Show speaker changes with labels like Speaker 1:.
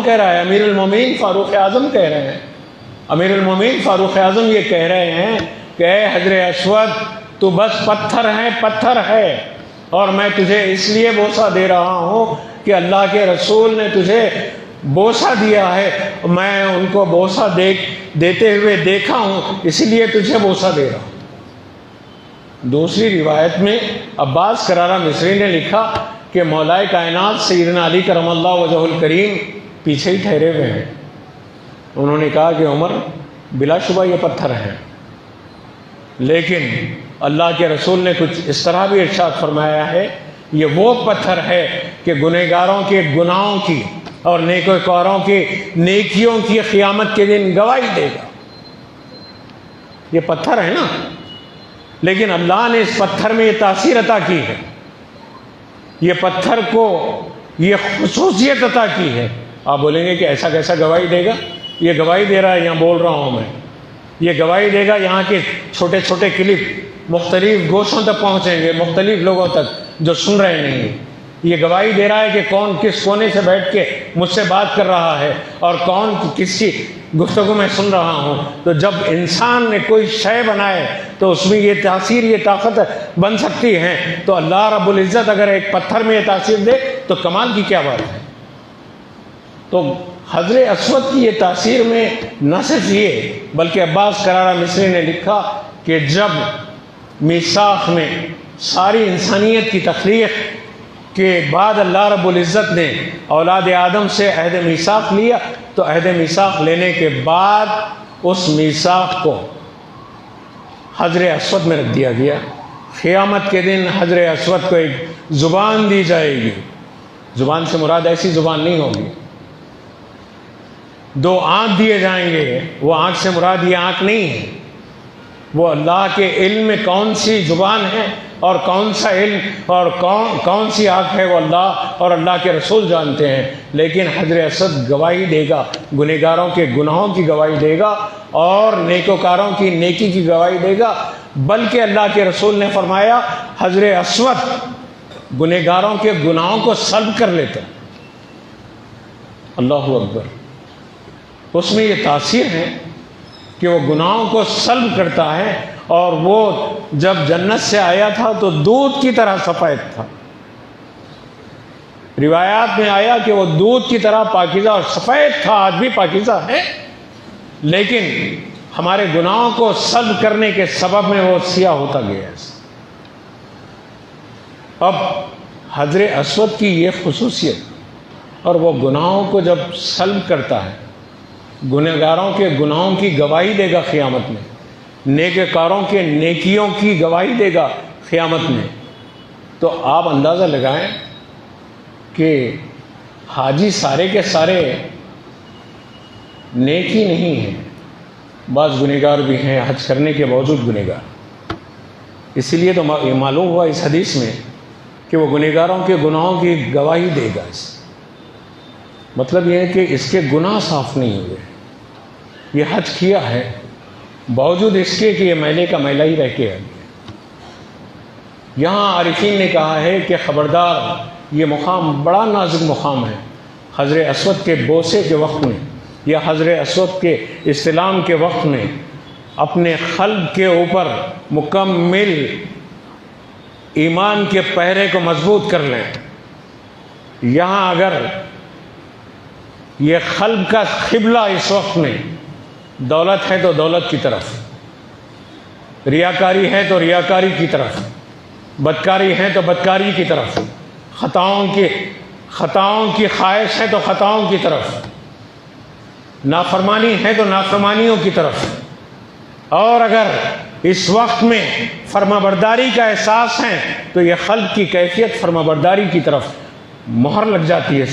Speaker 1: کون کہہ رہا ہے؟ امیر المومنین فاروق اعظم کہہ رہے ہیں۔ امیر المومنین فاروق اعظم یہ کہہ رہے ہیں کہ اے حجر اسود، تو بس پتھر ہے، اور میں تجھے اس لیے بوسہ دے رہا ہوں کہ اللہ کے رسول نے تجھے بوسہ دیا ہے، میں ان کو بوسہ دیتے ہوئے دیکھا ہوں، اسی لیے تجھے بوسہ دے رہا ہوں۔ دوسری روایت میں عباس کرارہ مصری نے لکھا کہ مولائے کائنات سیدنا علی کرم اللہ وجہ الکریم پیچھے ہی ٹھہرے ہوئے ہیں۔ انہوں نے کہا کہ عمر، بلا شبہ یہ پتھر ہیں، لیکن اللہ کے رسول نے کچھ اس طرح بھی ارشاد فرمایا ہے، یہ وہ پتھر ہے کہ گنہگاروں کے گناہوں کی اور نیکوکاروں کے نیکیوں کی قیامت کے دن گواہی دے گا۔ یہ پتھر ہے نا، لیکن اللہ نے اس پتھر میں یہ تاثیر عطا کی ہے، یہ پتھر کو یہ خصوصیت عطا کی ہے۔ آپ بولیں گے کہ ایسا کیسا گواہی دے گا؟ یہ گواہی دے رہا ہے، یہاں بول رہا ہوں میں، یہ گواہی دے گا، یہاں کے چھوٹے چھوٹے کلپ مختلف گوشوں تک پہنچیں گے، مختلف لوگوں تک جو سن رہے نہیں ہیں۔ یہ گواہی دے رہا ہے کہ کون کس کونے سے بیٹھ کے مجھ سے بات کر رہا ہے اور کون کس کی گفتگو میں سن رہا ہوں۔ تو جب انسان نے کوئی شے بنائے تو اس میں یہ تاثیر، یہ طاقت بن سکتی ہے، تو اللہ رب العزت اگر ایک پتھر میں یہ تاثیر دے تو کمال کی کیا بات ہے۔ تو حجر اسود کی یہ تاثیر میں نہ صرف یہ، بلکہ عباس کرارہ مصری نے لکھا کہ جب میثاق میں ساری انسانیت کی تخلیق کے بعد اللہ رب العزت نے اولاد آدم سے عہد میثاق لیا، تو عہد میثاق لینے کے بعد اس میثاق کو حجر اسود میں رکھ دیا گیا۔ قیامت کے دن حجر اسود کو ایک زبان دی جائے گی۔ زبان سے مراد ایسی زبان نہیں ہوگی۔ دو آنکھ دیے جائیں گے، وہ آنکھ سے مراد یہ آنکھ نہیں ہے، وہ اللہ کے علم میں کون سی زبان ہے اور کون سا علم اور کون سی آنکھ ہے، وہ اللہ اور اللہ کے رسول جانتے ہیں۔ لیکن حجر اسود گواہی دے گا، گنہگاروں کے گناہوں کی گواہی دے گا اور نیکوکاروں کی نیکی کی گواہی دے گا۔ بلکہ اللہ کے رسول نے فرمایا حجر اسود گنہگاروں کے گناہوں کو سلب کر لیتا۔ اللہ اکبر۔ اس میں یہ تاثیر ہے کہ وہ گناہوں کو سلب کرتا ہے، اور وہ جب جنت سے آیا تھا تو دودھ کی طرح سفید تھا۔ روایات میں آیا کہ وہ دودھ کی طرح پاکیزہ اور سفید تھا، آج بھی پاکیزہ ہے، لیکن ہمارے گناہوں کو سلب کرنے کے سبب میں وہ سیاہ ہوتا گیا۔ اب حجر اسود کی یہ خصوصیت، اور وہ گناہوں کو جب سلب کرتا ہے، گنہگاروں کے گناہوں کی گواہی دے گا قیامت میں، نیکوکاروں کے نیکیوں کی گواہی دے گا قیامت میں، تو آپ اندازہ لگائیں کہ حاجی سارے کے سارے نیکی نہیں ہیں، بعض گنہگار بھی ہیں، حج کرنے کے باوجود گنہگار۔ اسی لیے تو یہ معلوم ہوا اس حدیث میں کہ وہ گنہگاروں کے گناہوں کی گواہی دے گا۔ مطلب یہ ہے کہ اس کے گناہ صاف نہیں ہوئے، یہ حج کیا ہے باوجود اس کے کہ یہ میلے کا میلہ ہی رہ کے ہے۔ یہاں عارفین نے کہا ہے کہ خبردار، یہ مقام بڑا نازک مقام ہے۔ حجر اسود کے بوسے کے وقت میں یا حجر اسود کے استلام کے وقت میں اپنے قلب کے اوپر مکمل ایمان کے پہرے کو مضبوط کر لیں۔ یہاں اگر یہ قلب کا قبلہ اس وقت میں دولت ہے تو دولت کی طرف، ریاکاری ہے تو ریاکاری کی طرف، بدکاری ہے تو بدکاری کی طرف، خطاؤں کی خواہش ہے تو خطاؤں کی طرف، نافرمانی ہے تو نافرمانیوں کی طرف، اور اگر اس وقت میں فرمانبرداری کا احساس ہے تو یہ قلب کی کیفیت فرمانبرداری کی طرف مہر لگ جاتی ہے۔